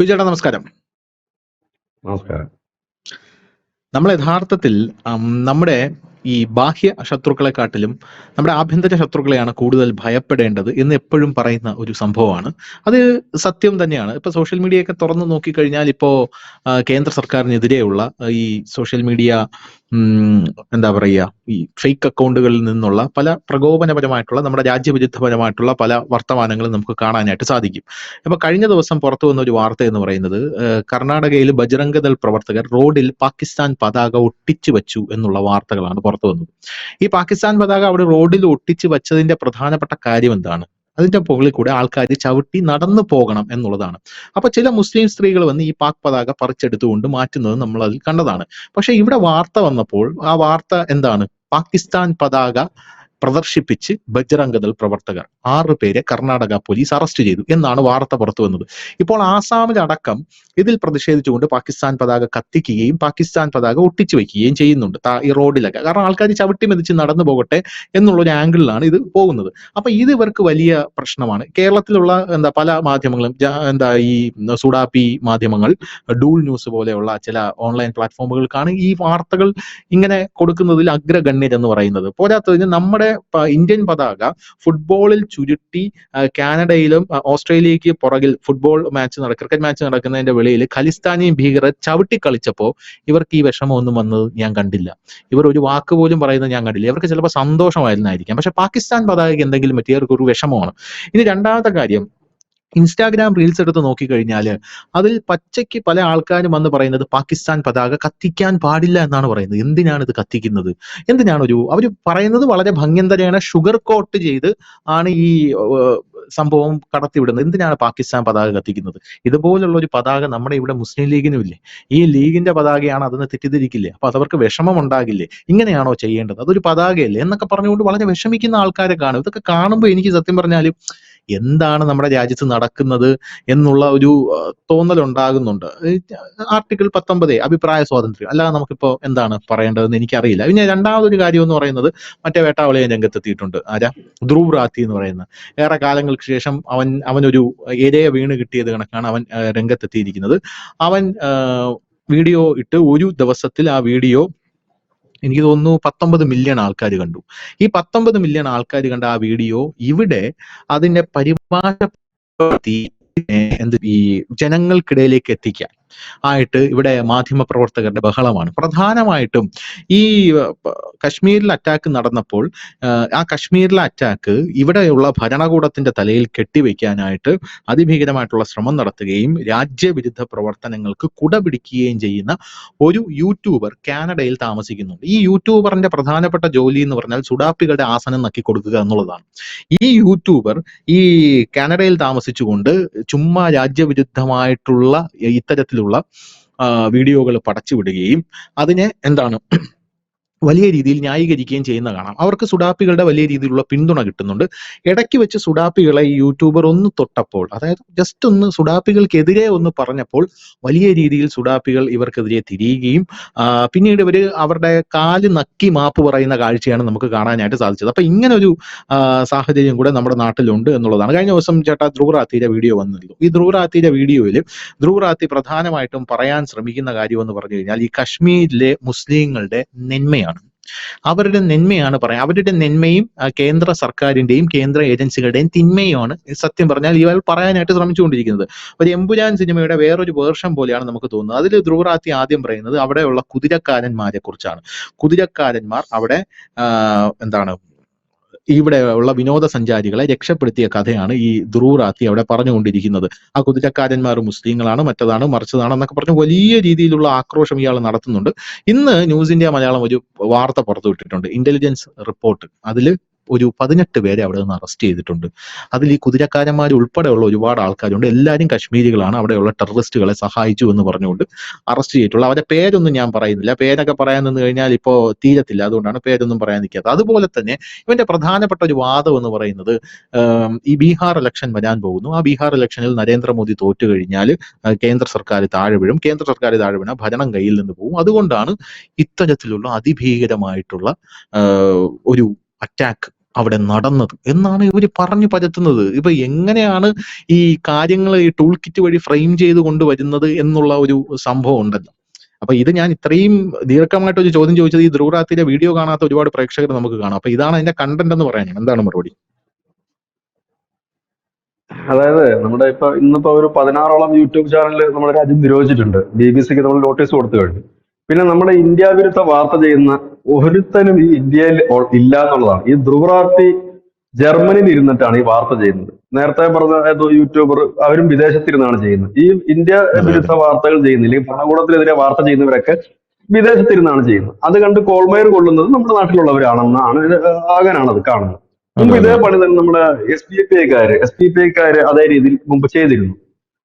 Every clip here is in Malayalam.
വിജയേട്ടാ നമസ്കാരം. നമസ്കാരം. നമ്മൾ യഥാർത്ഥത്തിൽ നമ്മുടെ ഈ ബാഹ്യ ശത്രുക്കളെക്കാട്ടിലും നമ്മുടെ ആഭ്യന്തര ശത്രുക്കളെയാണ് കൂടുതൽ ഭയപ്പെടേണ്ടത് എന്ന് എപ്പോഴും പറയുന്ന ഒരു സംഭവമാണ്. അത് സത്യം തന്നെയാണ്. ഇപ്പൊ സോഷ്യൽ മീഡിയയൊക്കെ തുറന്നു നോക്കിക്കഴിഞ്ഞാൽ ഇപ്പോ കേന്ദ്ര സർക്കാരിനെതിരെയുള്ള ഈ സോഷ്യൽ മീഡിയ എന്താ പറയുക, ഈ ഫേക്ക് അക്കൗണ്ടുകളിൽ നിന്നുള്ള പല പ്രകോപനപരമായിട്ടുള്ള നമ്മുടെ രാജ്യവിരുദ്ധപരമായിട്ടുള്ള പല വർത്തമാനങ്ങളും നമുക്ക് കാണാനായിട്ട് സാധിക്കും. അപ്പൊ കഴിഞ്ഞ ദിവസം പുറത്തു വന്ന ഒരു വാർത്ത എന്ന് പറയുന്നത് കർണാടകയിൽ ബജ്രംഗദൾ പ്രവർത്തകർ റോഡിൽ പാകിസ്ഥാൻ പതാക ഒട്ടിച്ചു വെച്ചു എന്നുള്ള വാർത്തകളാണ് പുറത്തു വന്നത്. ഈ പാകിസ്ഥാൻ പതാക അവിടെ റോഡിൽ ഒട്ടിച്ചു വെച്ചതിന്റെ പ്രധാനപ്പെട്ട കാര്യം എന്താണ്? അതിന്റെ മുകളിൽ കൂടെ ആൾക്കാർ ചവിട്ടി നടന്നു പോകണം എന്നുള്ളതാണ്. അപ്പൊ ചില മുസ്ലിം സ്ത്രീകൾ വന്ന് ഈ പാക് പതാക പറിച്ചെടുത്തുകൊണ്ട് മാറ്റുന്നത് നമ്മൾ അതിൽ കണ്ടതാണ്. പക്ഷെ ഇവിടെ വാർത്ത വന്നപ്പോൾ ആ വാർത്ത എന്താണ്? പാകിസ്ഥാൻ പതാക പ്രദർശിപ്പിച്ച് ബജ്രംഗദൾ പ്രവർത്തകർ 6 പേരെ കർണാടക പോലീസ് അറസ്റ്റ് ചെയ്തു എന്നാണ് വാർത്ത പുറത്തു വന്നത്. ഇപ്പോൾ ആസാമിലടക്കം ഇതിൽ പ്രതിഷേധിച്ചുകൊണ്ട് പാകിസ്ഥാൻ പതാക കത്തിക്കുകയും പാകിസ്ഥാൻ പതാക ഒട്ടിച്ചു വയ്ക്കുകയും ചെയ്യുന്നുണ്ട് ഈ റോഡിലൊക്കെ. കാരണം ആൾക്കാർ ചവിട്ടി മെതിച്ച് നടന്നു പോകട്ടെ എന്നുള്ളൊരു ആംഗിളിലാണ് ഇത് പോകുന്നത്. അപ്പൊ ഇത് ഇവർക്ക് വലിയ പ്രശ്നമാണ്. കേരളത്തിലുള്ള പല മാധ്യമങ്ങളും ഈ സുഡാപ്പി മാധ്യമങ്ങൾ, ഡൂൾ ന്യൂസ് പോലെയുള്ള ചില ഓൺലൈൻ പ്ലാറ്റ്ഫോമുകൾക്കാണ് ഈ വാർത്തകൾ ഇങ്ങനെ കൊടുക്കുന്നതിൽ അഗ്രഗണ്യരെന്ന് പറയുന്നത്. പോരാത്തതിന് നമ്മുടെ ഇന്ത്യൻ പതാക ഫുട്ബോളിൽ ചുരുട്ടി കാനഡയിലും ഓസ്ട്രേലിയക്ക് പുറകിൽ ഫുട്ബോൾ മാച്ച് ക്രിക്കറ്റ് മാച്ച് നടക്കുന്നതിന്റെ വെളിയിൽ ഖലിസ്ഥാനി ഭീകരർ ചവിട്ടി കളിച്ചപ്പോൾ ഇവർക്ക് ഈ വിഷമമൊന്നും വന്നത് ഞാൻ കണ്ടില്ല. ഇവർ ഒരു വാക്ക് പോലും പറയുന്നത് ഞാൻ കണ്ടില്ല. ഇവർക്ക് ചിലപ്പോൾ സന്തോഷമായിരുന്നായിരിക്കാം. പക്ഷെ പാകിസ്ഥാൻ പതാകയ്ക്ക് എന്തെങ്കിലും പറ്റിയ ഇവർക്ക് ഒരു വിഷമമാണ്. ഇനി രണ്ടാമത്തെ കാര്യം, ഇൻസ്റ്റാഗ്രാം റീൽസ് എടുത്ത് നോക്കിക്കഴിഞ്ഞാൽ അതിൽ പച്ചയ്ക്ക് പല ആൾക്കാരും വന്ന് പറയുന്നത് പാകിസ്ഥാൻ പതാക കത്തിക്കാൻ പാടില്ല എന്നാണ് പറയുന്നത്. എന്തിനാണ് ഇത് കത്തിക്കുന്നത്? എന്തിനാണ് അവർ പറയുന്നത് വളരെ ഭംഗ്യന്തരേണ ഷുഗർ കോട്ട് ചെയ്ത് ആണ് ഈ സംഭവം കടത്തിവിടുന്നത്. എന്തിനാണ് പാകിസ്ഥാൻ പതാക കത്തിക്കുന്നത്? ഇതുപോലുള്ള ഒരു പതാക നമ്മുടെ ഇവിടെ മുസ്ലിം ലീഗിനും ഇല്ലേ? ഈ ലീഗിന്റെ പതാകയാണ്, അതെന്ന് തെറ്റിദ്ധരിക്കില്ലേ? അപ്പൊ അതവർക്ക് വിഷമം ഉണ്ടാകില്ലേ? ഇങ്ങനെയാണോ ചെയ്യേണ്ടത്? അതൊരു പതാകയല്ലേ എന്നൊക്കെ പറഞ്ഞുകൊണ്ട് വളരെ വിഷമിക്കുന്ന ആൾക്കാരെ കാണും. ഇതൊക്കെ കാണുമ്പോൾ എനിക്ക് സത്യം പറഞ്ഞാൽ എന്താണ് നമ്മുടെ രാജ്യത്ത് നടക്കുന്നത് എന്നുള്ള ഒരു തോന്നലുണ്ടാകുന്നുണ്ട്. ആർട്ടിക്കിൾ 19 അഭിപ്രായ സ്വാതന്ത്ര്യം, അല്ലാതെ നമുക്കിപ്പോ എന്താണ് പറയേണ്ടതെന്ന് എനിക്കറിയില്ല. പിന്നെ രണ്ടാമതൊരു കാര്യം എന്ന് പറയുന്നത്, മറ്റേ വേട്ടാവളിയൻ രംഗത്തെത്തിയിട്ടുണ്ട്. ആരാ? ധ്രുവ് റാത്തി എന്ന് പറയുന്ന. ഏറെ കാലങ്ങൾക്ക് ശേഷം അവനൊരു ഇരയെ വീണ് കിട്ടിയത് കണക്കാണ് അവൻ രംഗത്തെത്തിയിരിക്കുന്നത്. അവൻ വീഡിയോ ഇട്ട് ഒരു ദിവസത്തിൽ ആ വീഡിയോ എനിക്ക് തോന്നുന്നു 19 മില്യൺ ആൾക്കാർ കണ്ടു. ഈ 19 മില്യൺ ആൾക്കാർ കണ്ട ആ വീഡിയോ ഇവിടെ അതിന്റെ പരിഭാഷപ്പെടുത്തി ഈ ജനങ്ങൾക്കിടയിലേക്ക് എത്തിക്കാൻ ആയിട്ട് ഇവിടെ മാധ്യമ പ്രവർത്തകരുടെ ബഹളമാണ്. പ്രധാനമായിട്ടും ഈ കശ്മീരിൽ അറ്റാക്ക് നടന്നപ്പോൾ ആ കശ്മീരിലെ അറ്റാക്ക് ഇവിടെയുള്ള ഭരണകൂടത്തിന്റെ തലയിൽ കെട്ടിവെക്കാനായിട്ട് അതിഭീകരമായിട്ടുള്ള ശ്രമം നടത്തുകയും രാജ്യവിരുദ്ധ പ്രവർത്തനങ്ങൾക്ക് കുടപിടിക്കുകയും ചെയ്യുന്ന ഒരു യൂട്യൂബർ കാനഡയിൽ താമസിക്കുന്നുണ്ട്. ഈ യൂട്യൂബറിന്റെ പ്രധാനപ്പെട്ട ജോലി എന്ന് പറഞ്ഞാൽ സുഡാപ്പികളുടെ ആസനം നക്കി കൊടുക്കുക എന്നുള്ളതാണ്. ഈ യൂട്യൂബർ ഈ കാനഡയിൽ താമസിച്ചുകൊണ്ട് ചുമ്മാ രാജ്യവിരുദ്ധമായിട്ടുള്ള ഇത്തരത്തിലുള്ള വീഡിയോകൾ പടച്ചുവിടുകയും അതിനെ വലിയ രീതിയിൽ ന്യായീകരിക്കുകയും ചെയ്യുന്ന കാണാം. അവർക്ക് സുഡാപ്പികളുടെ വലിയ രീതിയിലുള്ള പിന്തുണ കിട്ടുന്നുണ്ട്. ഇടയ്ക്ക് വെച്ച് സുഡാപ്പികളെ ഈ യൂട്യൂബർ ഒന്ന് തൊട്ടപ്പോൾ, അതായത് ജസ്റ്റ് ഒന്ന് സുഡാപ്പികൾക്കെതിരെ ഒന്ന് പറഞ്ഞപ്പോൾ വലിയ രീതിയിൽ സുഡാപ്പികൾ ഇവർക്കെതിരെ തിരിയുകയും പിന്നീട് ഇവർ അവരുടെ കാല് നക്കി മാപ്പ് പറയുന്ന കാഴ്ചയാണ് നമുക്ക് കാണാനായിട്ട് സാധിച്ചത്. അപ്പൊ ഇങ്ങനെ ഒരു സാഹചര്യം കൂടെ നമ്മുടെ നാട്ടിലുണ്ട് എന്നുള്ളതാണ്. കഴിഞ്ഞ ദിവസം ചേട്ടാ ധ്രുവ് റാത്തിയുടെ വീഡിയോ വന്നിരുന്നു. ഈ ധ്രുവ് റാത്തിയുടെ വീഡിയോയിൽ ധ്രുവ് റാത്തി പ്രധാനമായിട്ടും പറയാൻ ശ്രമിക്കുന്ന കാര്യം എന്ന് പറഞ്ഞു കഴിഞ്ഞാൽ ഈ കശ്മീരിലെ മുസ്ലിങ്ങളുടെ നന്മയാണ്. അവരുടെ നന്മയാണ് പറയാം. അവരുടെ നന്മയും കേന്ദ്ര സർക്കാരിന്റെയും കേന്ദ്ര ഏജൻസികളുടെയും തിന്മയുമാണ് സത്യം പറഞ്ഞാൽ ഇവർ പറയാനായിട്ട് ശ്രമിച്ചുകൊണ്ടിരിക്കുന്നത്. ഒരു എമ്പുരാൻ സിനിമയുടെ വേറൊരു വേർഷൻ പോലെയാണ് നമുക്ക് തോന്നുന്നത്. അതിൽ ധ്രുവ് റാത്തി ആദ്യം പറയുന്നത് അവിടെയുള്ള കുതിരക്കാരന്മാരെ കുറിച്ചാണ്. കുതിരക്കാരന്മാർ അവിടെ ഇവിടെ ഉള്ള വിനോദസഞ്ചാരികളെ രക്ഷപ്പെടുത്തിയ കഥയാണ് ഈ ധ്രുവ് റാത്തി അവിടെ പറഞ്ഞുകൊണ്ടിരിക്കുന്നത്. ആ കുതിരക്കാരന്മാർ മുസ്ലിങ്ങളാണ്, മറ്റതാണ് മറിച്ചതാണ് എന്നൊക്കെ പറഞ്ഞ് വലിയ രീതിയിലുള്ള ആക്രോശം ഇയാൾ നടത്തുന്നുണ്ട്. ഇന്ന് ന്യൂസ് ഇന്ത്യ മലയാളം ഒരു വാർത്ത പുറത്തുവിട്ടിട്ടുണ്ട്, ഇന്റലിജൻസ് റിപ്പോർട്ട്. അതിൽ ഒരു 18 പേരെ അവിടെ നിന്ന് അറസ്റ്റ് ചെയ്തിട്ടുണ്ട്. അതിൽ ഈ കുതിരക്കാരന്മാർ ഉൾപ്പെടെയുള്ള ഒരുപാട് ആൾക്കാരുണ്ട്. എല്ലാവരും കശ്മീരികളാണ്, അവിടെയുള്ള ടെററിസ്റ്റുകളെ സഹായിച്ചു എന്ന് പറഞ്ഞുകൊണ്ട് അറസ്റ്റ് ചെയ്തിട്ടുള്ളത്. അവരുടെ പേരൊന്നും ഞാൻ പറയുന്നില്ല. പേരൊക്കെ പറയാൻ നിന്ന് കഴിഞ്ഞാൽ ഇപ്പോൾ തീരത്തില്ല, അതുകൊണ്ടാണ് പേരൊന്നും പറയാൻ നിൽക്കാത്തത്. അതുപോലെ തന്നെ ഇവന്റെ പ്രധാനപ്പെട്ട ഒരു വാദം എന്ന് പറയുന്നത്, ഈ ബീഹാർ ഇലക്ഷൻ വരാൻ പോകുന്നു. ആ ബീഹാർ ഇലക്ഷനിൽ നരേന്ദ്രമോദി തോറ്റു കഴിഞ്ഞാൽ കേന്ദ്ര സർക്കാർ താഴെ വീഴും. കേന്ദ്ര സർക്കാർ താഴെ വീണാൽ ഭരണം കയ്യിൽ നിന്ന് പോകും. അതുകൊണ്ടാണ് ഇത്തരത്തിലുള്ള അതിഭീകരമായിട്ടുള്ള ഒരു അറ്റാക്ക് അവിടെ നടന്നത് എന്നാണ് ഇവർ പറഞ്ഞു പരത്തുന്നത്. ഇപ്പൊ എങ്ങനെയാണ് ഈ കാര്യങ്ങൾ ഈ ടൂൾ കിറ്റ് വഴി ഫ്രെയിം ചെയ്ത് കൊണ്ടുവരുന്നത് എന്നുള്ള ഒരു സംഭവം ഉണ്ടല്ലോ. അപ്പൊ ഇത് ഞാൻ ഇത്രയും ദീർഘമായിട്ട് ഒരു ചോദ്യം ചോദിച്ചത് ഈ ധ്രുവറാത്തിയുടെ വീഡിയോ കാണാത്ത ഒരുപാട് പ്രേക്ഷകർ നമുക്ക് കാണാം. അപ്പൊ ഇതാണ് അതിന്റെ കണ്ടന്റ് എന്ന് പറയാൻ എന്താണ് മറുപടി? അതായത് നമ്മുടെ ഇന്നിപ്പോ ഒരു 16ഓളം യൂട്യൂബ് ചാനൽ നമ്മുടെ രാജ്യം നിരോധിച്ചിട്ടുണ്ട്. BBC-ക്ക് നമ്മൾ നോട്ടീസ് കൊടുത്തു കഴിഞ്ഞു. പിന്നെ നമ്മുടെ ഇന്ത്യ വിരുദ്ധ വാർത്ത ചെയ്യുന്ന ഒരുത്തനും ഈ ഇന്ത്യയിൽ ഇല്ല എന്നുള്ളതാണ്. ഈ ധ്രുവറാത്തി ജർമ്മനിയിൽ ഇരുന്നിട്ടാണ് ഈ വാർത്ത ചെയ്യുന്നത്. നേരത്തെ പറഞ്ഞ ഏതോ യൂട്യൂബർ അവരും വിദേശത്തിരുന്നാണ് ചെയ്യുന്നത്. ഈ ഇന്ത്യ അതെ അതെ വിരുദ്ധ വാർത്തകൾ ചെയ്യുന്ന അല്ലെങ്കിൽ ഭരണകൂടത്തിനെതിരെ വാർത്ത ചെയ്യുന്നവരൊക്കെ വിദേശത്തിരുന്നാണ് ചെയ്യുന്നത്. അത് കണ്ട് കോൾമേർ കൊള്ളുന്നത് നമ്മുടെ നാട്ടിലുള്ളവരാണെന്നാണ് അങ്ങനെയാണ് അത് കാണുന്നത്. മുമ്പ് അതെ ഇതേ അതെ പണി തന്നെ നമ്മുടെ എസ് പി പി ഐക്കാര് അതേ രീതിയിൽ മുമ്പ് ചെയ്തിരുന്നു.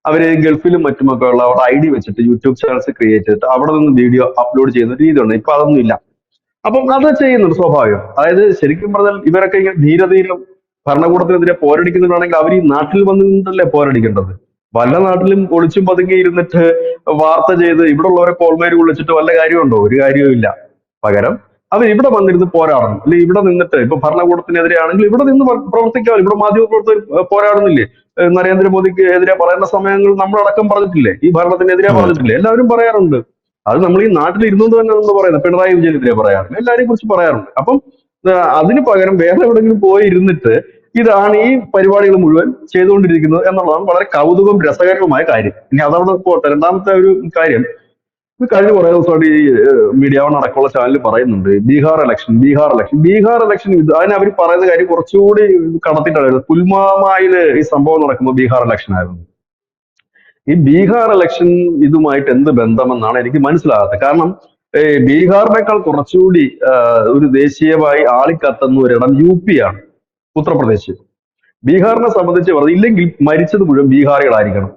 അവര് ഗൾഫിലും മറ്റുമൊക്കെ ഉള്ള അവരുടെ ID വെച്ചിട്ട് യൂട്യൂബ് ചാനൽസ് ക്രിയേറ്റ് ചെയ്തിട്ട് അവിടെ നിന്ന് വീഡിയോ അപ്ലോഡ് ചെയ്യുന്ന രീതിയുണ്ട്. ഇപ്പൊ അതൊന്നും ഇല്ല. അപ്പം അത് ചെയ്യുന്നുണ്ട് സ്വാഭാവികം. അതായത് ശരിക്കും പറഞ്ഞാൽ ഇവരൊക്കെ ഇങ്ങനെ ധീരധീരം ഭരണകൂടത്തിനെതിരെ പോരടിക്കുന്നുണ്ടാണെങ്കിൽ അവർ ഈ നാട്ടിൽ വന്ന് നിന്നിട്ടല്ലേ പോരടിക്കേണ്ടത്. വല്ല നാട്ടിലും ഒളിച്ചും പതുങ്ങി ഇരുന്നിട്ട് വാർത്ത ചെയ്ത് ഇവിടെ ഉള്ളവരെ കോൾമേര് കൊള്ളിച്ചിട്ട് വല്ല കാര്യമുണ്ടോ? ഒരു കാര്യവും ഇല്ല. പകരം അവർ ഇവിടെ വന്നിരുന്ന് പോരാടണം. അല്ലെങ്കിൽ ഇവിടെ നിന്നിട്ട് ഇപ്പൊ ഭരണകൂടത്തിനെതിരെ ആണെങ്കിൽ ഇവിടെ നിന്ന് പ്രവർത്തിക്കാം. ഇവിടെ മാധ്യമപ്രവർത്തകർ പോരാടുന്നില്ലേ? നരേന്ദ്രമോദിക്ക് എതിരെ പറയുന്ന സമയങ്ങൾ നമ്മളടക്കം പറഞ്ഞിട്ടില്ലേ? ഈ ഭരണത്തിനെതിരെ അതെ അതെ പറഞ്ഞിട്ടില്ലേ? എല്ലാവരും പറയാറുണ്ട്. അത് നമ്മൾ ഈ നാട്ടിൽ ഇരുന്നുകൊണ്ട് തന്നെ നമ്മൾ പറയുന്നത്. പിണറായി വിജയനെതിരെ പറയാറുണ്ട്, എല്ലാരെയും കുറിച്ച് പറയാറുണ്ട്. അപ്പം അതിന് പകരം വേറെ എവിടെയെങ്കിലും പോയി ഇരുന്നിട്ട് ഇതാണ് ഈ പരിപാടികൾ മുഴുവൻ ചെയ്തുകൊണ്ടിരിക്കുന്നത് എന്നുള്ളതാണ് വളരെ കൗതുകം രസകരവുമായ കാര്യം. ഇനി അതവിടെ പോട്ടെ. രണ്ടാമത്തെ ഒരു കാര്യം, ഇത് കഴിഞ്ഞ കുറെ ദിവസമായിട്ട് ഈ മീഡിയ വൺ അടക്കമുള്ള ചാനലിൽ പറയുന്നുണ്ട് ബീഹാർ ഇലക്ഷൻ ഇത് അതിന് അവർ പറയുന്ന കാര്യം കുറച്ചുകൂടി കടത്തിയിട്ടാണ്. പുൽവാമയില് ഈ സംഭവം നടക്കുമ്പോൾ ബീഹാർ ഇലക്ഷൻ ആയിരുന്നു. ഈ ബീഹാർ ഇലക്ഷൻ ഇതുമായിട്ട് എന്ത് ബന്ധമെന്നാണ് എനിക്ക് മനസ്സിലാകാത്തത്. കാരണം ബീഹാറിനേക്കാൾ കുറച്ചുകൂടി ഒരു ദേശീയമായി ആളിക്കത്തുന്ന ഒരിടം UP ആണ്, ഉത്തർപ്രദേശ്. ബീഹാറിനെ സംബന്ധിച്ച് പറഞ്ഞാൽ ഇല്ലെങ്കിൽ മരിച്ചത് മുഴുവൻ ബീഹാറികളായിരിക്കണം.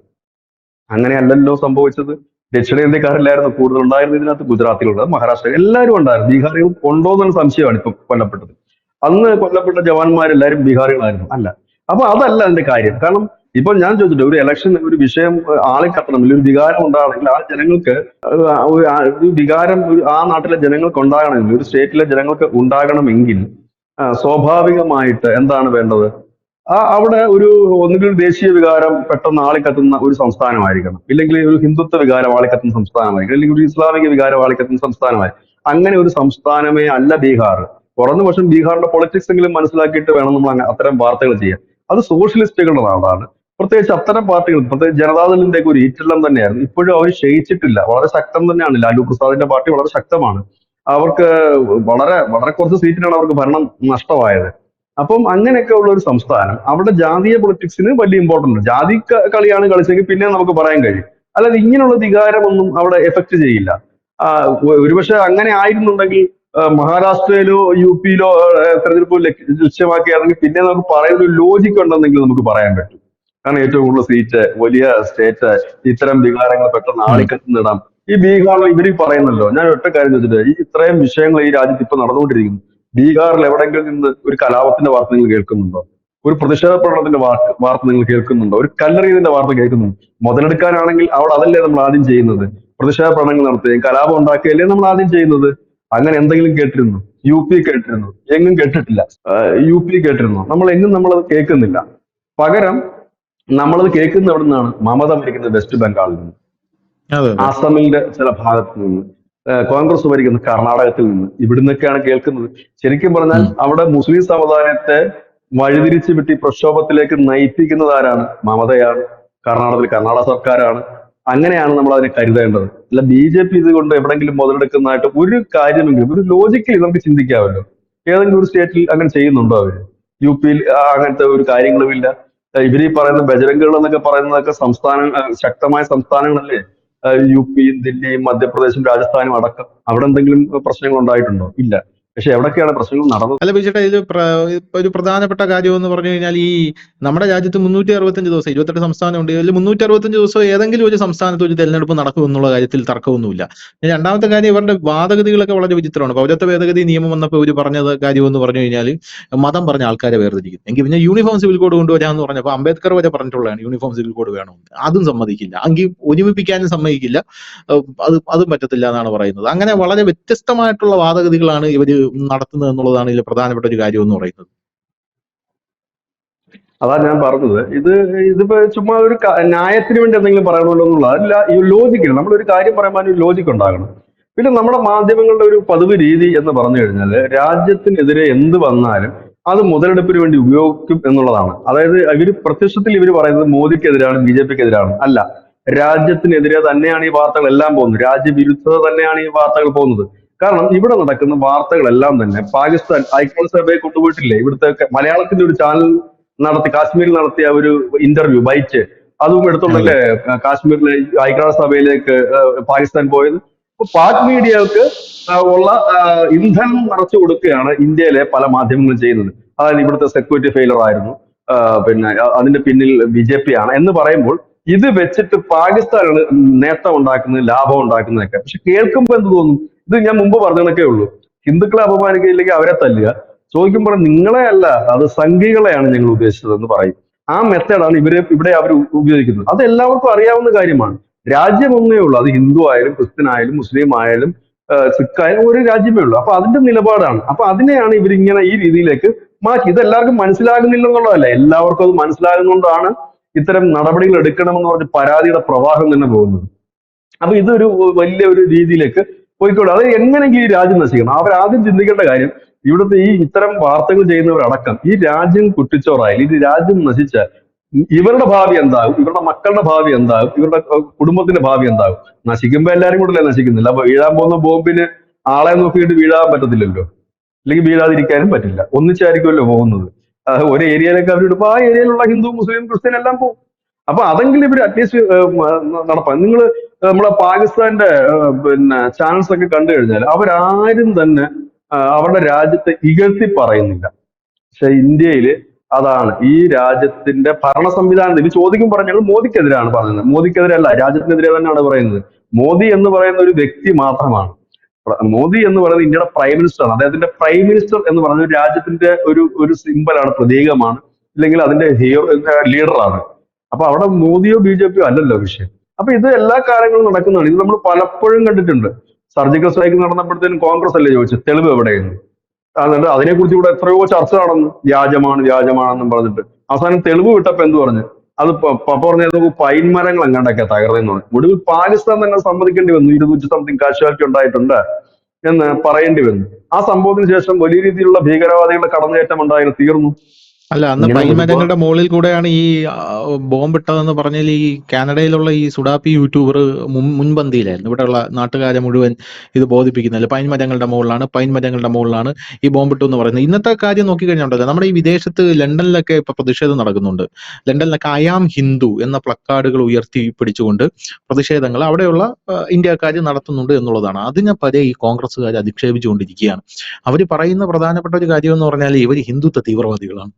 അങ്ങനെയല്ലല്ലോ സംഭവിച്ചത്. ദക്ഷിണേന്ത്യക്കാരില്ലായിരുന്നു കൂടുതൽ ഉണ്ടായിരുന്നത് ഇതിനകത്ത്. ഗുജറാത്തിലുള്ളത്, മഹാരാഷ്ട്ര, എല്ലാവരും ഉണ്ടായിരുന്നു. ബീഹാറികൾ ഉണ്ടോ എന്നുള്ള സംശയമാണ് ഇപ്പൊ കൊല്ലപ്പെട്ടത്. അന്ന് കൊല്ലപ്പെട്ട ജവാന്മാരെല്ലാവരും ബീഹാറികളായിരുന്നു അല്ല. അപ്പൊ അതല്ല അതിന്റെ കാര്യം. കാരണം ഇപ്പൊ ഞാൻ ചോദിച്ചിട്ട് ഒരു ഇലക്ഷൻ ഒരു വിഷയം ആളെ കത്തണമെങ്കിൽ ഒരു വികാരം ഉണ്ടാകണമെങ്കിൽ ആ ജനങ്ങൾക്ക് ഒരു വികാരം ആ നാട്ടിലെ ജനങ്ങൾക്ക് ഉണ്ടാകണമെങ്കിൽ, ഒരു സ്റ്റേറ്റിലെ ജനങ്ങൾക്ക് ഉണ്ടാകണമെങ്കിൽ സ്വാഭാവികമായിട്ട് എന്താണ് വേണ്ടത്? അവിടെ ഒന്നുകിൽ ഒരു ദേശീയ വികാരം പെട്ടെന്ന് ആളിക്കത്തുന്ന ഒരു സംസ്ഥാനമായിരിക്കണം, ഇല്ലെങ്കിൽ ഒരു ഹിന്ദുത്വ വികാരം ആളിക്കത്തുന്ന സംസ്ഥാനമായിരിക്കണം, അല്ലെങ്കിൽ ഒരു ഇസ്ലാമിക വികാരം ആളിക്കത്തുന്ന സംസ്ഥാനമായി. അങ്ങനെ ഒരു സംസ്ഥാനമേ അല്ല ബീഹാർ. കുറഞ്ഞ പക്ഷം ബീഹാറിന്റെ പൊളിറ്റിക്സ് എങ്കിലും മനസ്സിലാക്കിയിട്ട് വേണം നമ്മൾ അത്തരം വാർത്തകൾ ചെയ്യാൻ. അത് സോഷ്യലിസ്റ്റുകളുടെ നാടാണ്. പ്രത്യേകിച്ച് അത്തരം പാർട്ടികൾ, പ്രത്യേകിച്ച് ജനതാദളിന്റെ ഒക്കെ ഒരു ഈറ്റെല്ലാം തന്നെയായിരുന്നു. ഇപ്പോഴും അവർ ക്ഷയിച്ചിട്ടില്ല, വളരെ ശക്തം തന്നെയാണ്. ലാലു പ്രസാദിന്റെ പാർട്ടി വളരെ ശക്തമാണ്. അവർക്ക് വളരെ വളരെ കുറച്ച് സീറ്റിനാണ് അവർക്ക് ഭരണം നഷ്ടമായത്. അപ്പം അങ്ങനെയൊക്കെ ഉള്ള ഒരു സംസ്ഥാനം, അവിടെ ജാതീയ പൊളിറ്റിക്സിന് വലിയ ഇമ്പോർട്ടൻസ്. ജാതി കളിയാണ് കളിച്ചെങ്കിൽ പിന്നെ നമുക്ക് പറയാൻ കഴിയും. അല്ലാതെ ഇങ്ങനെയുള്ള വികാരമൊന്നും അവിടെ എഫക്ട് ചെയ്യില്ല. ഒരുപക്ഷെ അങ്ങനെ ആയിരുന്നുണ്ടെങ്കിൽ മഹാരാഷ്ട്രയിലോ UP-യിലോ തെരഞ്ഞെടുപ്പ് ലക്ഷ്യമാക്കിയാണെങ്കിൽ പിന്നെ നമുക്ക് പറയുന്ന ഒരു ലോജിക്ക് ഉണ്ടെന്നെങ്കിൽ നമുക്ക് പറയാൻ പറ്റും. കാരണം ഏറ്റവും കൂടുതൽ സീറ്റ്, വലിയ സ്റ്റേറ്റ്, ഇത്തരം വികാരങ്ങൾ പെട്ടെന്ന് ആളിക്കത്തുന്നിടാം. ഈ ബീഹാറിൽ ഇവര് പറയുന്നല്ലോ, ഞാൻ ഒറ്റ കാര്യം വെച്ചിട്ട്, ഈ ഇത്രയും വിഷയങ്ങൾ ഈ രാജ്യത്ത് ഇപ്പൊ നടന്നുകൊണ്ടിരിക്കുന്നു. ബീഹാറിൽ എവിടെയെങ്കിലും നിന്ന് ഒരു കലാപത്തിന്റെ വാർത്ത നിങ്ങൾ കേൾക്കുന്നുണ്ടോ? ഒരു പ്രതിഷേധ പ്രകടനത്തിന്റെ വാർത്ത നിങ്ങൾ കേൾക്കുന്നുണ്ടോ? ഒരു കല്ലെറിയതിന്റെ വാർത്ത കേൾക്കുന്നുണ്ടോ? മുതലെടുക്കാനാണെങ്കിൽ അവിടെ അതല്ലേ നമ്മൾ ആദ്യം ചെയ്യുന്നത്. പ്രതിഷേധ പ്രകടനങ്ങൾ നടത്തുകയും കലാപം ഉണ്ടാക്കുകയല്ലേ നമ്മൾ ആദ്യം ചെയ്യുന്നത്. അങ്ങനെ എന്തെങ്കിലും കേട്ടിരുന്നു? UP കേട്ടിരുന്നു? എങ്ങും കേട്ടിട്ടില്ല. UP കേട്ടിരുന്നു? നമ്മളത് കേൾക്കുന്നില്ല. പകരം നമ്മളത് കേൾക്കുന്ന എവിടെ നിന്നാണ്? മമത ഭരിക്കുന്ന വെസ്റ്റ് ബംഗാളിൽ നിന്ന്, അതെ അതെ ആസാമിന്റെ ചില ഭാഗത്ത് നിന്ന്, കോൺഗ്രസ് ഭരിക്കുന്ന കർണാടകത്തിൽ നിന്ന്, ഇവിടുന്നൊക്കെയാണ് കേൾക്കുന്നത്. ശരിക്കും പറഞ്ഞാൽ അവിടെ മുസ്ലിം സമുദായത്തെ വഴിതിരിച്ചു വിട്ടി പ്രക്ഷോഭത്തിലേക്ക് നയിപ്പിക്കുന്നത് ആരാണ്? മമതയാണ്. കർണാടക സർക്കാരാണ്. അങ്ങനെയാണ് നമ്മൾ അതിനെ കരുതേണ്ടത്. അല്ല BJP ഇതുകൊണ്ട് എവിടെങ്കിലും മുതലെടുക്കുന്നതായിട്ട് ഒരു കാര്യമെങ്കിലും ഒരു ലോജിക്കലി നമുക്ക് ചിന്തിക്കാമല്ലോ. ഏതെങ്കിലും ഒരു സ്റ്റേറ്റിൽ അങ്ങനെ ചെയ്യുന്നുണ്ടോ അവര്? UP-യിൽ അങ്ങനത്തെ ഒരു കാര്യങ്ങളുമില്ല. ഇവര് ഈ പറയുന്ന ബജരംഗകൾ എന്നൊക്കെ പറയുന്നതൊക്കെ ശക്തമായ സംസ്ഥാനങ്ങളല്ലേ? UP, ദില്ലിയും മധ്യപ്രദേശും രാജസ്ഥാനും അടക്കം. അവിടെ എന്തെങ്കിലും പ്രശ്നങ്ങൾ ഉണ്ടായിട്ടുണ്ടോ? ഇല്ല. പക്ഷെ എവിടൊക്കെയാണ് പ്രശ്നങ്ങൾ നടന്നത്? അല്ല ബിജുട്ടാ, ഇത് ഒരു പ്രധാനപ്പെട്ട കാര്യം എന്ന് പറഞ്ഞു കഴിഞ്ഞാൽ ഈ നമ്മുടെ രാജ്യത്ത് 365 ദിവസം 28 സംസ്ഥാനമുണ്ട്. ഇതിൽ 365 ദിവസം ഏതെങ്കിലും ഒരു സംസ്ഥാനത്ത് ഒരു തെരഞ്ഞെടുപ്പ് നടക്കും എന്നുള്ള കാര്യത്തിൽ തർക്കമൊന്നുമില്ല. രണ്ടാമത്തെ കാര്യം, ഇവരുടെ വാദഗതികളൊക്കെ വളരെ വിചിത്രമാണ്. പൗരത്വ ഭേദഗതി നിയമം വന്നപ്പോൾ ഇവർ പറഞ്ഞത് കാര്യം എന്ന് പറഞ്ഞു കഴിഞ്ഞാൽ മതം പറഞ്ഞ ആൾക്കാരെ വേർതിരിക്കും. എങ്കിൽ പിന്നെ യൂണിഫോം സിവിൽ കോഡ് കൊണ്ടുവരാമെന്ന് പറഞ്ഞപ്പോൾ അംബേദ്കർ വരെ പറഞ്ഞിട്ടുള്ളതാണ് യൂണിഫോം സിവിൽ കോഡ് വേണമെന്ന്. അതും സമ്മതിക്കില്ല. എങ്കിൽ ഒരുമിപ്പിക്കാനും സമ്മതിക്കില്ല. അതും പറ്റത്തില്ല എന്നാണ് പറയുന്നത്. അങ്ങനെ വളരെ വ്യത്യസ്തമായിട്ടുള്ള വാദഗതികളാണ് ഇവർ നടത്തുന്നത് എന്നുള്ളതാണ് ഇതിൽ പ്രധാനപ്പെട്ട ഒരു കാര്യം എന്ന് പറയുന്നത്. അതാ ഞാൻ പറഞ്ഞത്. ഇതിപ്പോ ചുമ്മാ ഒരു ന്യായത്തിന് വേണ്ടി എന്തെങ്കിലും പറയണമല്ലോ എന്നുള്ള അല്ല, ഈ ലോജിക്കില്ല. നമ്മളൊരു കാര്യം പറയുമ്പോൾ അതിന് ഒരു ലോജിക്ക് ഉണ്ടാകണം. പിന്നെ നമ്മുടെ മാധ്യമങ്ങളുടെ ഒരു പതിവ് രീതി എന്ന് പറഞ്ഞു കഴിഞ്ഞാൽ രാജ്യത്തിനെതിരെ എന്ത് വന്നാലും അത് മുതലെടുപ്പിന് വേണ്ടി ഉപയോഗിക്കും എന്നുള്ളതാണ്. അതായത് പ്രത്യക്ഷത്തിൽ ഇവർ പറയുന്നത് മോദിക്കെതിരാണ്, ബി ജെ പിക്ക് എതിരാണ്. അല്ല, രാജ്യത്തിനെതിരെ തന്നെയാണ് ഈ വാർത്തകൾ എല്ലാം പോകുന്നത്. രാജ്യവിരുദ്ധത തന്നെയാണ് ഈ വാർത്തകൾ പോകുന്നത്. കാരണം ഇവിടെ നടക്കുന്ന വാർത്തകളെല്ലാം തന്നെ പാകിസ്ഥാൻ ഐക്യരാഷ്ട്രസഭയെ കൊണ്ടുപോയിട്ടില്ലേ? ഇവിടുത്തെ മലയാളത്തിന്റെ ഒരു ചാനൽ കാശ്മീരിൽ നടത്തിയ ഒരു ഇന്റർവ്യൂ ബൈറ്റ്, അതും അതെ. എടുത്തോണ്ടല്ലേ കാശ്മീരിലെ ഐക്യരാഷ്ട്രസഭയിലേക്ക് പാകിസ്ഥാൻ പോയത്. അപ്പൊ പാക് മീഡിയക്ക് ഉള്ള ഇന്ധനം നിറച്ചു കൊടുക്കുകയാണ് ഇന്ത്യയിലെ പല മാധ്യമങ്ങളും ചെയ്യുന്നത്. അതായത് ഇവിടുത്തെ സെക്യൂരിറ്റി ഫെയിലർ ആയിരുന്നു, പിന്നെ അതിന്റെ പിന്നിൽ ബി ജെ പി ആണ് എന്ന് പറയുമ്പോൾ ഇത് വെച്ചിട്ട് പാകിസ്ഥാനാണ് നേട്ടം ഉണ്ടാക്കുന്നത്, ലാഭം ഉണ്ടാക്കുന്നതൊക്കെ. പക്ഷെ കേൾക്കുമ്പോൾ എന്ത് തോന്നും? ഇത് ഞാൻ മുമ്പ് പറഞ്ഞതൊക്കെ ഉള്ളൂ. ഹിന്ദുക്കളെ അപമാനിക്കുകയില്ലെങ്കിൽ അവരെ തല്ലുക, ചോദിക്കുമ്പോൾ നിങ്ങളെ അല്ല, അത് സംഘികളെയാണ് ഞങ്ങൾ ഉദ്ദേശിച്ചത് എന്ന് പറയും. ആ മെത്തേഡാണ് ഇവിടെ അവർ ഉപയോഗിക്കുന്നത്. അത് എല്ലാവർക്കും അറിയാവുന്ന കാര്യമാണ്. രാജ്യം ഒന്നേ ഉള്ളൂ, അത് ഹിന്ദു ആയാലും ക്രിസ്ത്യൻ ആയാലും മുസ്ലിം ആയാലും സിഖ് ആയാലും ഒരു രാജ്യമേ ഉള്ളൂ. അപ്പൊ അതിന്റെ നിലപാടാണ്. അപ്പൊ അതിനെയാണ് ഇവരിങ്ങനെ ഈ രീതിയിലേക്ക് മാറ്റി. ഇത് എല്ലാവർക്കും മനസ്സിലാകുന്നില്ലെന്നുള്ളതല്ല, എല്ലാവർക്കും അത് മനസ്സിലാകുന്നതുകൊണ്ടാണ് ഇത്തരം നടപടികൾ എടുക്കണമെന്ന് പറഞ്ഞ് പരാതിയുടെ പ്രവാഹം തന്നെ പോകുന്നത്. അപ്പൊ ഇതൊരു വലിയ ഒരു രീതിയിലേക്ക് പോയിക്കോട്ടെ. അത് എങ്ങനെയെങ്കിലും ഈ രാജ്യം നശിക്കണം. അവരാദ്യം ചിന്തിക്കേണ്ട കാര്യം, ഇവിടുത്തെ ഈ ഇത്തരം വാർത്തകൾ ചെയ്യുന്നവരടക്കം ഈ രാജ്യം കുട്ടിച്ചോറായാലും ഈ രാജ്യം നശിച്ചാൽ ഇവരുടെ ഭാവി എന്താകും, ഇവരുടെ മക്കളുടെ ഭാവി എന്താകും, ഇവരുടെ കുടുംബത്തിന്റെ ഭാവി എന്താകും? നശിക്കുമ്പോ എല്ലാരും കൂടെ അല്ലേ നശിക്കുന്നില്ല? അപ്പൊ വീഴാൻ പോകുന്ന ബോംബിന് ആളെ നോക്കിയിട്ട് വീഴാൻ പറ്റത്തില്ലല്ലോ, അല്ലെങ്കിൽ വീഴാതിരിക്കാനും പറ്റില്ല. ഒന്നിച്ചായിരിക്കുമല്ലോ പോകുന്നത്. ഒരു ഏരിയയിലേക്ക് അവരിടുമ്പോ ആ ഏരിയയിലുള്ള ഹിന്ദു മുസ്ലിം ക്രിസ്ത്യൻ എല്ലാം പോകും. അപ്പൊ അതെങ്കിലും ഇവർ അറ്റ്ലീസ്റ്റ് നടപ്പാൻ. നിങ്ങൾ നമ്മളെ പാകിസ്ഥാന്റെ പിന്നെ ചാനൽസ് ഒക്കെ കണ്ടു കഴിഞ്ഞാൽ അവരാരും തന്നെ അവരുടെ രാജ്യത്തെ ഇകഴ്ത്തി പറയുന്നില്ല. പക്ഷെ ഇന്ത്യയില് അതാണ് ഈ രാജ്യത്തിന്റെ ഭരണ സംവിധാനം. ഇത് ചോദിക്കും പറഞ്ഞാൽ മോദിക്കെതിരാണ് പറയുന്നത്. മോദിക്കെതിരല്ല, രാജ്യത്തിനെതിരെ തന്നെയാണ് പറയുന്നത്. മോദി എന്ന് പറയുന്ന ഒരു വ്യക്തി മാത്രമാണ്. മോദി എന്ന് പറയുന്നത് ഇന്ത്യയുടെ പ്രൈം മിനിസ്റ്റർ ആണ്. അദ്ദേഹത്തിന്റെ പ്രൈം മിനിസ്റ്റർ എന്ന് പറയുന്നത് ഒരു രാജ്യത്തിന്റെ ഒരു സിമ്പലാണ്, പ്രതീകമാണ്, ഇല്ലെങ്കിൽ അതിന്റെ ലീഡറാണ്. അപ്പൊ അവിടെ മോദിയോ ബി ജെ പിയോ അല്ലല്ലോ വിഷയം. അപ്പൊ ഇത് എല്ലാ കാലങ്ങളും നടക്കുന്നതാണ്. ഇത് നമ്മൾ പലപ്പോഴും കണ്ടിട്ടുണ്ട്. സർജിക്കൽ സ്ട്രൈക്ക് നടന്നപ്പോഴത്തേനും കോൺഗ്രസ് അല്ലേ ചോദിച്ചത് തെളിവ് എവിടെയെന്ന്. എന്നിട്ട് അതിനെക്കുറിച്ച് ഇവിടെ എത്രയോ ചർച്ച നടന്നു, വ്യാജമാണ് വ്യാജമാണെന്നും പറഞ്ഞിട്ട്. അവസാനം തെളിവ് വിട്ടപ്പോ എന്ത് പറഞ്ഞു? അത് പപ്പ പറഞ്ഞത് പൈൻ മരങ്ങൾ എങ്ങാണ്ടൊക്കെ തകർന്നെന്ന് പറഞ്ഞു. ഒടുവിൽ പാകിസ്ഥാൻ തന്നെ സമ്മതിക്കേണ്ടി വന്നു 200 സംതിങ് കാഷ്വാലിറ്റി ഉണ്ടായിട്ടുണ്ട് എന്ന് പറയേണ്ടി വന്നു. ആ സംഭവത്തിന് ശേഷം വലിയ രീതിയിലുള്ള ഭീകരവാദികളുടെ കടന്നുകയറ്റം ഉണ്ടായാലും തീർന്നു. അല്ല, അന്ന് ഇങ്ങനെ ഒരുപാട് പൈൻമരങ്ങളുടെ മുകളിൽ കൂടെയാണ് ഈ ബോംബിട്ടതെന്ന് പറഞ്ഞാൽ ഈ കാനഡയിലുള്ള ഈ സുഡാപ്പി യൂട്യൂബർ മുൻപന്തിയിലായിരുന്നു. ഇവിടെയുള്ള നാട്ടുകാരെ മുഴുവൻ ഇത് ബോധിപ്പിക്കുന്നില്ല. പൈൻമരങ്ങളുടെ മുകളിലാണ് ഈ ബോംബിട്ടു എന്ന് പറയുന്നത്. ഇന്നത്തെ കാര്യം നോക്കിക്കഴിഞ്ഞാൽ നമ്മുടെ ഈ വിദേശത്ത് ലണ്ടനിലൊക്കെ ഇപ്പൊ പ്രതിഷേധം നടക്കുന്നുണ്ട്. ലണ്ടനിലൊക്കെ ഐ ആം ഹിന്ദു എന്ന പ്ലക്കാർഡുകൾ ഉയർത്തി പിടിച്ചുകൊണ്ട് പ്രതിഷേധങ്ങൾ അവിടെയുള്ള ഇന്ത്യക്കാർ നടത്തുന്നുണ്ട് എന്നുള്ളതാണ്. അതിനെ പല ഈ കോൺഗ്രസ്സുകാർ അധിക്ഷേപിച്ചുകൊണ്ടിരിക്കുകയാണ്. അവർ പറയുന്ന പ്രധാനപ്പെട്ട ഒരു കാര്യം എന്ന് പറഞ്ഞാൽ ഇവർ ഹിന്ദുത്വ തീവ്രവാദികളാണ്.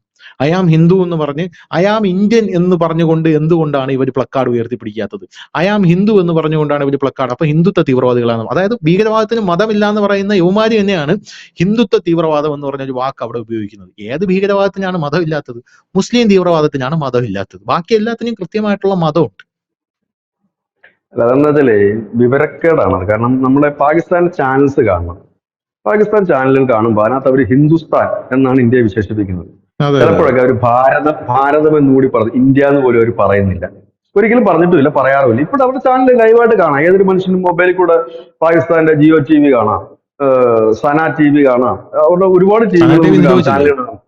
ഐ ആം ഹിന്ദു എന്ന് പറഞ്ഞ് ഐ ആം ഇന്ത്യൻ എന്ന് പറഞ്ഞുകൊണ്ട് എന്തുകൊണ്ടാണ് ഇവർ പ്ലക്കാർഡ് ഉയർത്തിപ്പിടിക്കാത്തത്? ഐ ആം ഹിന്ദു എന്ന് പറഞ്ഞുകൊണ്ടാണ് ഇവർ പ്ലക്കാർഡ്. അപ്പൊ ഹിന്ദുത്വ തീവ്രവാദികളാണ്. അതായത് ഭീകരവാദത്തിന് മതമില്ല എന്ന് പറയുന്ന യുവമാരി തന്നെയാണ് ഹിന്ദുത്വ തീവ്രവാദം എന്ന് പറഞ്ഞ ഒരു വാക്ക് അവിടെ ഉപയോഗിക്കുന്നത്. ഏത് ഭീകരവാദത്തിനാണ് മതമില്ലാത്തത്? മുസ്ലിം തീവ്രവാദത്തിനാണ് മതമില്ലാത്തത്. ബാക്കി എല്ലാത്തിനും കൃത്യമായിട്ടുള്ള മതമുണ്ട്. അല്ല, അതെന്താ വെച്ചാലേ വിവരക്കേടാണ് അത്. കാരണം നമ്മളെ പാകിസ്ഥാൻ ചാനൽസ് കാണണം. പാകിസ്ഥാൻ ചാനലുകൾ കാണുമ്പോൾ അതിനകത്ത് അവർ ഹിന്ദുസ്ഥാൻ എന്നാണ് ഇന്ത്യയെ വിശേഷിപ്പിക്കുന്നത്. അതെ, അതെ, അതെ. ചിലപ്പോഴൊക്കെ അവർ ഭാരതം എന്നുകൂടി പറഞ്ഞു, ഇന്ത്യ എന്ന് പോലും അവർ പറയുന്നില്ല. ഒരിക്കലും പറഞ്ഞിട്ടുമില്ല, പറയാറുമില്ല. ഇപ്പോൾ അവരുടെ ചാനൽ ലൈവായിട്ട് കാണാം. ഏതൊരു മനുഷ്യനും മൊബൈലിൽ കൂടെ പാകിസ്ഥാന്റെ ജിയോ ടി വി കാണാം, സന ടി വി കാണാം, അവരുടെ ഒരുപാട് ടി സന വികൾ ടി വി നമുക്ക് കാണാം, നിരോധിച്ചില്ലേ? ചാനലുകൾ കാണാം.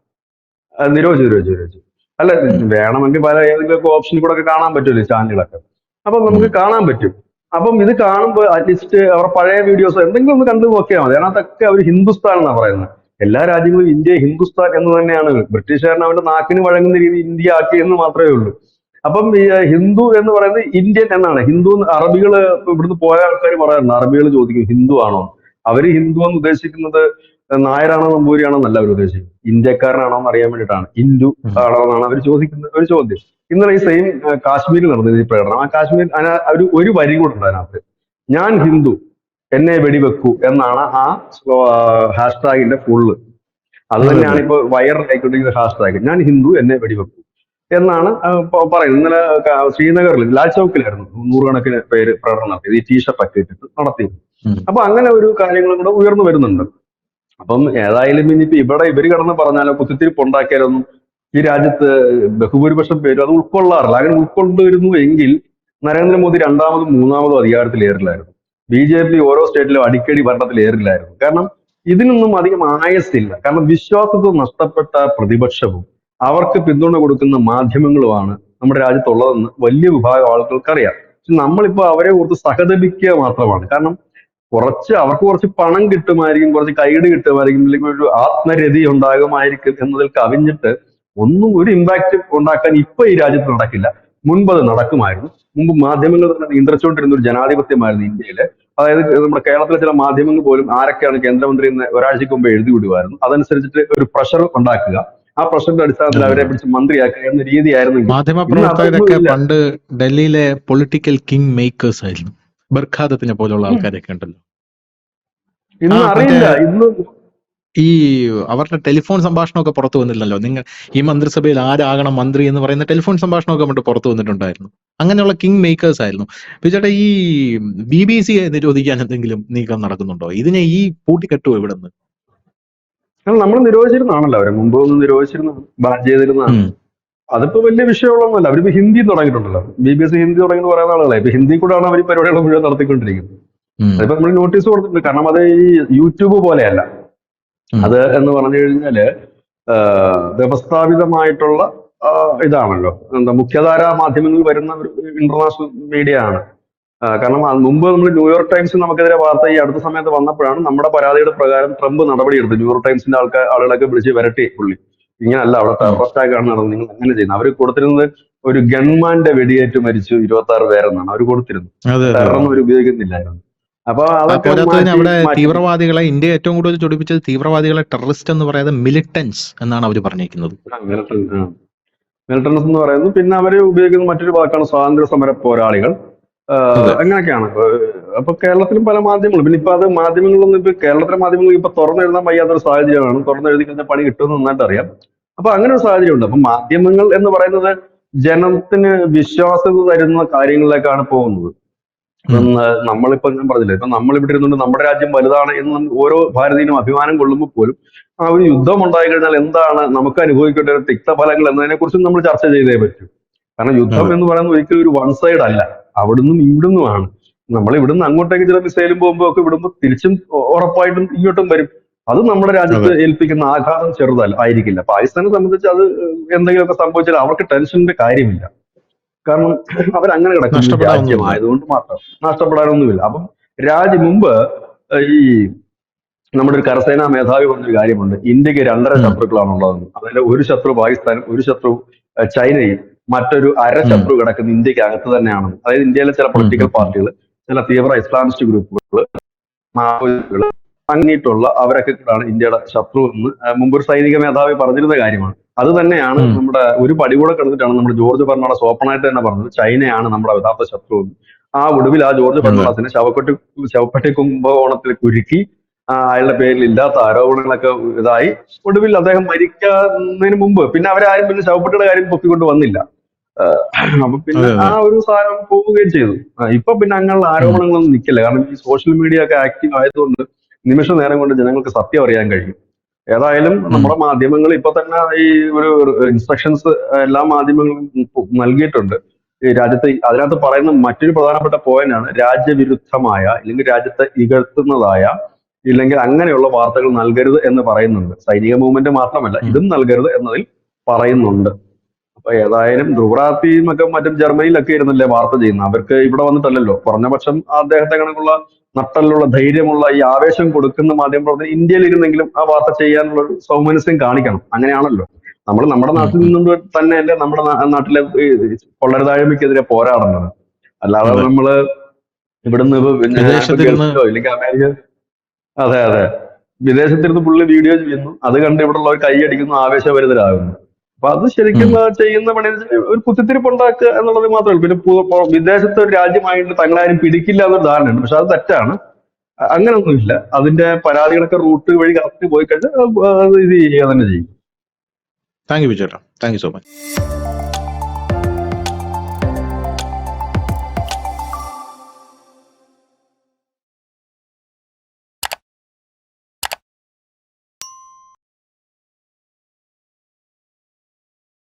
നിരോധിച്ചു. അല്ല, വേണമെങ്കിൽ പല ഏതെങ്കിലുമൊക്കെ ഓപ്ഷനിൽ കൂടെ ഒക്കെ കാണാൻ പറ്റുമല്ലോ ചാനലുകളൊക്കെ. അപ്പൊ നമുക്ക് കാണാൻ പറ്റും. അപ്പം ഇത് കാണുമ്പോൾ അറ്റ്ലീസ്റ്റ് അവരുടെ പഴയ വീഡിയോസ് എന്തെങ്കിലും ഒന്ന് കണ്ടു നോക്കിയാൽ മതി. അതിനകത്തൊക്കെ അവർ ഹിന്ദുസ്ഥാൻ എന്നാണ് പറയുന്നത്. എല്ലാ രാജ്യങ്ങളും ഇന്ത്യ ഹിന്ദുസ്ഥാൻ എന്ന് തന്നെയാണ്. ബ്രിട്ടീഷുകാരൻ അവരുടെ നാക്കിന് വഴങ്ങുന്ന രീതി ഇന്ത്യ ആക്കി എന്ന് മാത്രമേ ഉള്ളൂ. അപ്പം ഈ ഹിന്ദു എന്ന് പറയുന്നത് ഇന്ത്യൻ എന്നാണ്. ഹിന്ദു അറബികള് ഇവിടുന്ന് പോയ ആൾക്കാർ പറയാറുണ്ട്, അറബികൾ ചോദിക്കും ഹിന്ദു ആണോ. അവര് ഹിന്ദു എന്ന് ഉദ്ദേശിക്കുന്നത് നായരാണോ നമ്പൂരിയാണോ എന്നല്ല അവർ ഉദ്ദേശിക്കുന്നത്, ഇന്ത്യക്കാരനാണോ എന്ന് അറിയാൻ വേണ്ടിയിട്ടാണ്. ഹിന്ദു ആണോ എന്നാണ് അവർ ചോദിക്കുന്ന ഒരു ചോദ്യം. ഇന്നലെ ഈ സെയിം കാശ്മീരിൽ നടന്നത് ഈ പ്രകടനം. ആ കാശ്മീർ ഒരു വരി കൂടെ ഉണ്ട് അതിനകത്ത്. ഞാൻ ഹിന്ദു, എന്നെ വെടിവെക്കൂ എന്നാണ് ആ ഹാഷ്ടാഗിന്റെ ഫുള്ള്. അത് അതെ, തന്നെയാണ് അതെ. ഇപ്പൊ വൈറലായിക്കൊണ്ടിരിക്കുന്ന ഹാഷ്ടാഗ്. ഞാൻ ഹിന്ദു, എന്നെ വെടിവെക്കൂ എന്നാണ് പറയുന്നത്. ഇന്നലെ ശ്രീനഗറിൽ ലാൽ ചൗക്കിലായിരുന്നു നൂറുകണക്കിന് പേര് പ്രകടനം നടത്തിയത്, ഈ ടീഷർട്ട് ഒക്കെ ഇട്ടിട്ട് നടത്തിയത്. ഉം. അപ്പൊ അങ്ങനെ ഒരു കാര്യങ്ങളും കൂടെ ഉയർന്നു വരുന്നുണ്ട്. അപ്പം ഏതായാലും ഇനിയിപ്പോ ഇവിടെ ഇവര് കിടന്ന് പറഞ്ഞാലോ കുത്തിത്തിരിപ്പ് ഉണ്ടാക്കിയാലൊന്നും ഈ രാജ്യത്ത് ബഹുഭൂരിപക്ഷം പേരും അത് ഉൾക്കൊള്ളാറില്ല. അങ്ങനെ ഉൾക്കൊണ്ടുവരുന്നു എങ്കിൽ നരേന്ദ്രമോദി രണ്ടാമതും മൂന്നാമതും അധികാരത്തിലേറില്ലായിരുന്നു. BJP ഓരോ സ്റ്റേറ്റിലും അടിക്കടി ഭരണത്തിലേറില്ലായിരുന്നു. കാരണം ഇതിനൊന്നും അധികം ആയസില്ല. കാരണം വിശ്വാസത്വം നഷ്ടപ്പെട്ട പ്രതിപക്ഷവും അവർക്ക് പിന്തുണ കൊടുക്കുന്ന മാധ്യമങ്ങളുമാണ് നമ്മുടെ രാജ്യത്തുള്ളതെന്ന് വലിയ വിഭാഗം ആളുകൾക്കറിയാം. പക്ഷെ നമ്മളിപ്പോ അവരെ ഓർത്ത് സഹതപിക്കുക മാത്രമാണ്. കാരണം അവർക്ക് കുറച്ച് പണം കിട്ടുമായിരിക്കും, കുറച്ച് കൈയ്യടി കിട്ടുമായിരിക്കും, അല്ലെങ്കിൽ ഒരു ആത്മരതി ഉണ്ടാകുമായിരിക്കും എന്നതിൽ കവിഞ്ഞിട്ട് ഒന്നും ഒരു ഇമ്പാക്റ്റ് ഉണ്ടാക്കാൻ ഇപ്പൊ ഈ രാജ്യത്ത് നടക്കില്ല. മുൻപ് അത് നടക്കുമായിരുന്നു. മുമ്പ് മാധ്യമങ്ങൾ തന്നെ നിയന്ത്രിച്ചുകൊണ്ടിരുന്ന ഒരു ജനാധിപത്യമായിരുന്നു ഇന്ത്യയില്. അതായത് നമ്മുടെ കേരളത്തിലെ ചില മാധ്യമങ്ങൾ പോലും ആരൊക്കെയാണ് കേന്ദ്രമന്ത്രി എന്ന് ഒരാഴ്ചക്ക് മുമ്പ് എഴുതി വിടുമായിരുന്നു. അതനുസരിച്ചിട്ട് ഒരു പ്രഷർ ഉണ്ടാക്കുക, ആ പ്രഷറിന്റെ അടിസ്ഥാനത്തിൽ അതെ അവരെ അതെ. പിടിച്ച് മന്ത്രിയാക്കുക എന്ന രീതിയായിരുന്നെങ്കിൽ മാധ്യമ ഇന്ന് അതൊന്നും പ്രവർത്തകരൊക്കെ ഇല്ല. പണ്ട് ഡൽഹിയിലെ പൊളിറ്റിക്കൽ കിങ് മേക്കേഴ്സ് ആയിരുന്നു. ബർഖാദത്തിനെ പോലുള്ള ആൾക്കാരൊക്കെ ഉണ്ടല്ലോ. ആ ഇന്ന് മറ്റേ അറിയില്ല. ഇന്ന് ഈ അവരുടെ ടെലിഫോൺ സംഭാഷണമൊക്കെ പുറത്തു വന്നില്ലല്ലോ. നിങ്ങൾ ഈ മന്ത്രിസഭയിൽ ആരാകണം മന്ത്രി എന്ന് പറയുന്ന ടെലിഫോൺ സംഭാഷണമൊക്കെ മറ്റു പുറത്തു വന്നിട്ടുണ്ടായിരുന്നു. അങ്ങനെയുള്ള കിങ് മേക്കേഴ്സ് ആയിരുന്നു. ചേട്ടാ, ഈ BBC നിരോധിക്കാൻ എന്തെങ്കിലും നീക്കം നടക്കുന്നുണ്ടോ? ഇതിനെ ഈ പൂട്ടിക്കെട്ടുവോ ഇവിടുന്ന്? നമ്മൾ നിരോധിച്ചിരുന്നതാണല്ലോ, അവരെ മുമ്പ് ഒന്ന് നിരോധിച്ചിരുന്നതാണ്, ബാൻ ചെയ്തിരുന്നതാണ്. ഉം, അതിപ്പോ വലിയ വിഷയമുള്ളതൊന്നുമല്ല. അവരിപ്പോ ഹിന്ദി തുടങ്ങിയിട്ടുണ്ടല്ലോ. BBC ഹിന്ദി തുടങ്ങി പറയുന്ന ആളുകളെ ഇപ്പൊ ഹിന്ദി കൂടെയാണ് അവർ പരിപാടികൾ മുഴുവൻ നടത്തിക്കൊണ്ടിരിക്കുന്നത്. ഉം, അതിപ്പോ നമ്മൾ നോട്ടീസ് കൊടുത്തിട്ടുണ്ട്. കാരണം അത് ഈ യൂട്യൂബ് പോലെയല്ല. ഉം, അത് എന്ന് പറഞ്ഞു കഴിഞ്ഞാല് വ്യവസ്ഥാപിതമായിട്ടുള്ള ഇതാണല്ലോ. എന്താ, മുഖ്യധാര മാധ്യമങ്ങളിൽ വരുന്ന ഒരു ഇന്റർനാഷണൽ മീഡിയ ആണ്. കാരണം മുമ്പ് നമ്മൾ ന്യൂയോർക്ക് ടൈംസ് നമുക്കെതിരെ വാർത്ത ഈ അടുത്ത സമയത്ത് വന്നപ്പോഴാണ് നമ്മുടെ പരാതിയുടെ പ്രകാരം ട്രംപ് നടപടിയെടുത്തത്. ന്യൂയോർക്ക് ടൈംസിന്റെ ആളുകളൊക്കെ വിളിച്ച് വരട്ടി പുള്ളി. ഇങ്ങനല്ല, അവിടെ ഉം. ടെറർ അറ്റാക്ക് ആണ് നടന്നത്, നിങ്ങൾ അങ്ങനെ ചെയ്യുന്നത്. അവർ കൊടുത്തിരുന്നത് ഒരു ഗൺമാന്റെ വെടിയേറ്റ് മരിച്ചു 26 പേരെന്നാണ് അവർ കൊടുത്തിരുന്നത്. അതെ അതെ ടെറർ അതെ. ഒന്നും അവർ ഉപയോഗിക്കുന്നില്ലായിരുന്നു. അപ്പൊ ആ അതൊക്കെ പോരാത്തതിന് മാറ്റി അവിടെ മാറ്റി തീവ്രവാദികളെ, ഇന്ത്യ ഏറ്റവും കൂടുതൽ ചൊടിപ്പിച്ചത് തീവ്രവാദികളെ ടെററിസ്റ്റ് എന്ന് പറയാതെ മിലിറ്റൻസ് എന്നാണ് അവർ പറഞ്ഞിരിക്കുന്നത്. മിലിറ്റൻസ് എന്ന് പറയുന്നു. പിന്നെ അവര് ഉപയോഗിക്കുന്ന മറ്റൊരു വാക്കാണ് സ്വാതന്ത്ര്യ സമര പോരാളികൾ. അതെ. അങ്ങനെയൊക്കെയാണ്. അപ്പൊ കേരളത്തിലും പല മാധ്യമങ്ങളും, പിന്നെ ഇപ്പൊ അത് മാധ്യമങ്ങളൊന്നും ഇപ്പൊ കേരളത്തിലെ മാധ്യമങ്ങൾ ഇപ്പൊ തുറന്നെഴുതാൻ വയ്യാത്തൊരു സാഹചര്യമാണ്. തുറന്നെഴുതി കഴിഞ്ഞാൽ പണി കിട്ടുമെന്ന് നന്നായിട്ട് അറിയാം. അപ്പൊ അങ്ങനെ ഒരു സാഹചര്യമുണ്ട്. അപ്പൊ മാധ്യമങ്ങൾ എന്ന് പറയുന്നത് ജനത്തിന് വിശ്വാസ്യത തരുന്ന കാര്യങ്ങളിലേക്കാണ് പോകുന്നത്. ഉം. ഇപ്പം നമ്മളിപ്പോ ഞാൻ പറഞ്ഞില്ലേ, ഇപ്പൊ നമ്മൾ ഇവിടെ ഇരുന്നുകൊണ്ട് നമ്മുടെ രാജ്യം വലുതാണ് എന്ന് ഓരോ ഭാരതീയനും അഭിമാനം കൊള്ളുമ്പോൾ പോലും ആ ഒരു യുദ്ധം ഉണ്ടായി കഴിഞ്ഞാൽ എന്താണ് നമുക്ക് അനുഭവിക്കേണ്ട ഒരു തിക്തഫലങ്ങൾ എന്നതിനെ കുറിച്ചും നമ്മൾ ചർച്ച ചെയ്തേ പറ്റൂ. കാരണം യുദ്ധം അതെ എന്ന് പറയുന്നത് ഒരിക്കലും ഒരു വൺ സൈഡ് അല്ല. അവിടുന്നും ഇവിടുന്നുമാണ്. നമ്മൾ ഇവിടുന്ന് അങ്ങോട്ടേക്ക് ചില മിസൈലും ബോംബും ഒക്കെ വിടുമ്പോൾ തിരിച്ചും ഉറപ്പായിട്ടും ഇങ്ങോട്ടും വരും. അത് നമ്മുടെ രാജ്യത്ത് അതെ. ഏൽപ്പിക്കുന്ന ആഘാതം ചെറുതല്ല ആയിരിക്കില്ല. പാകിസ്ഥാനെ സംബന്ധിച്ച് അത് എന്തെങ്കിലുമൊക്കെ സംഭവിച്ചാൽ അവർക്ക് ടെൻഷന്റെ കാര്യമില്ല. കാരണം അവരങ്ങനെ കിടക്കുന്ന ഒരു നഷ്ടപ്പെടാൻ ഒന്നുമില്ല. രാജ്യമായതുകൊണ്ട് മാത്രം നഷ്ടപ്പെടാനൊന്നുമില്ല. അപ്പം മുമ്പ് ഈ നമ്മുടെ ഒരു കരസേനാ മേധാവി പറഞ്ഞൊരു കാര്യമുണ്ട്, ഇന്ത്യക്ക് 2.5 ഉം. ശത്രുക്കളാണുള്ളതെന്ന്. അതിൽ ഒരു ശത്രു പാകിസ്ഥാനും ഒരു ശത്രു ചൈനയും, മറ്റൊരു ഉം. ശത്രു കിടക്കുന്ന ഇന്ത്യക്ക് അകത്ത് തന്നെയാണ്. അതായത് ഇന്ത്യയിലെ ചില ഉം. പൊളിറ്റിക്കൽ ഉം. ഉം. പാർട്ടികൾ, ചില തീവ്ര ഇസ്ലാമിസ്റ്റ് ഗ്രൂപ്പുകൾ, മാവോയിസ്റ്റുകൾ, അങ്ങനെയിട്ടുള്ള അവരൊക്കെ കൂടാണ് ഇന്ത്യയുടെ ശത്രു എന്ന് മുമ്പ് ഒരു സൈനിക മേധാവി പറഞ്ഞിരുന്ന കാര്യമാണ്. അത് തന്നെയാണ് ഉം. നമ്മുടെ ഒരു പടി കൂടെ കിടന്നിട്ടാണ് നമ്മുടെ ജോർജ് ഫെർണാണ്ടസ് ഓപ്പണായിട്ട് തന്നെ പറഞ്ഞത്, ചൈനയാണ് നമ്മുടെ യഥാർത്ഥ ശത്രു എന്ന്. ഒടുവിൽ ആ ജോർജ് അതെ. ഫെർണാണ്ടസിനെ ശവപ്പെട്ടി കുംഭകോണത്തിൽ കുരുക്കി അയാളുടെ പേരിൽ ഇല്ലാത്ത ആരോപണങ്ങളൊക്കെ ഇതായി. ഒടുവിൽ അദ്ദേഹം മരിക്കുന്നതിന് മുമ്പ് പിന്നെ അവരാരും പിന്നെ ശവപ്പെട്ടിയുടെ കാര്യം പൊക്കിക്കൊണ്ട് വന്നില്ല. അപ്പൊ പിന്നെ അതെ ആ അതെ. ഒരു സാധനം പോവുകയും ചെയ്തു. ഇപ്പൊ പിന്നെ അങ്ങനെയുള്ള ഉം. ആരോപണങ്ങളൊന്നും നിൽക്കില്ല. കാരണം ഈ സോഷ്യൽ മീഡിയ ഒക്കെ ആക്റ്റീവ് ആയതുകൊണ്ട് നിമിഷ നേരം കൊണ്ട് ജനങ്ങൾക്ക് സത്യം അറിയാൻ കഴിയും. ഏതായാലും ഉം. നമ്മുടെ മാധ്യമങ്ങൾ ഇപ്പൊ തന്നെ ഈ ഒരു ഇൻസ്ട്രക്ഷൻസ് എല്ലാ മാധ്യമങ്ങളും നൽകിയിട്ടുണ്ട്. ഈ രാജ്യത്ത് അതിനകത്ത് പറയുന്ന മറ്റൊരു പ്രധാനപ്പെട്ട പോയിന്റ് ആണ്, രാജ്യവിരുദ്ധമായ അല്ലെങ്കിൽ രാജ്യത്തെ ഇകഴ്ത്തുന്നതായ ഇല്ലെങ്കിൽ അങ്ങനെയുള്ള വാർത്തകൾ നൽകരുത് എന്ന് പറയുന്നുണ്ട്. സൈനിക മൂവ്മെന്റ് മാത്രമല്ല, ഉം. ഇതും നൽകരുത് എന്നതിൽ പറയുന്നുണ്ട്. അപ്പൊ ഏതായാലും ധ്രുവറാത്തിയും ഒക്കെ മറ്റും ജർമ്മനിയിലൊക്കെ ഇരുന്നല്ലേ വാർത്ത ചെയ്യുന്നത്. അവർക്ക് ഇവിടെ വന്നിട്ടല്ലല്ലോ. കുറഞ്ഞ പക്ഷം അദ്ദേഹത്തെ കണക്കുള്ള നട്ടലുള്ള ധൈര്യമുള്ള ഈ ആവേശം കൊടുക്കുന്ന മാധ്യമപ്രവർത്തകർ ഇന്ത്യയിൽ ഇരുന്നെങ്കിലും ആ വാർത്ത ചെയ്യാനുള്ള ഒരു സൗമനസ്യം കാണിക്കണം. അങ്ങനെയാണല്ലോ നമ്മൾ നമ്മുടെ ഉം. നാട്ടിൽ ഉം. നിന്നുകൊണ്ട് തന്നെയല്ലേ നമ്മുടെ നാട്ടിലെ കൊള്ളരുതായ്മയ്ക്കെതിരെ പോരാടുന്നത്. അല്ലാതെ അതെ. നമ്മള് ഇവിടുന്ന് പിന്നെ ഞാനിപ്പോ വിദേശത്തിരുന്ന് ഗൾഫിലോ ഇല്ലെങ്കിൽ അമേരിക്ക, അതെ അതെ, വിദേശത്തിരുന്ന് പുള്ളി വീഡിയോ ചെയ്യുന്നു, അത് കണ്ട് ഇവിടെ ഉള്ളവർ കൈയടിക്കുന്നു, ആവേശഭരിതരാകുന്നു. അപ്പൊ അത് ശരിക്കും ഉം. ചെയ്യുന്ന പണി ഒരു കുത്തിത്തിരിപ്പ് ഉണ്ടാക്കുക എന്നുള്ളത് മാത്രമല്ല. പിന്നെ വിദേശത്തെ ഒരു രാജ്യമായിട്ട് തങ്ങളാരും പിടിക്കില്ല എന്നൊരു ധാരണയുണ്ട്. പക്ഷെ അത് തെറ്റാണ്. അങ്ങനൊന്നുമില്ല. അതിന്റെ പരാതികളൊക്കെ റൂട്ട് വഴി കറക്റ്റ് പോയി കഴിഞ്ഞാൽ അത് ഇത് ചെയ്യുക തന്നെ ചെയ്യും. താങ്ക് യു ചേട്ടാ. Thank you so much.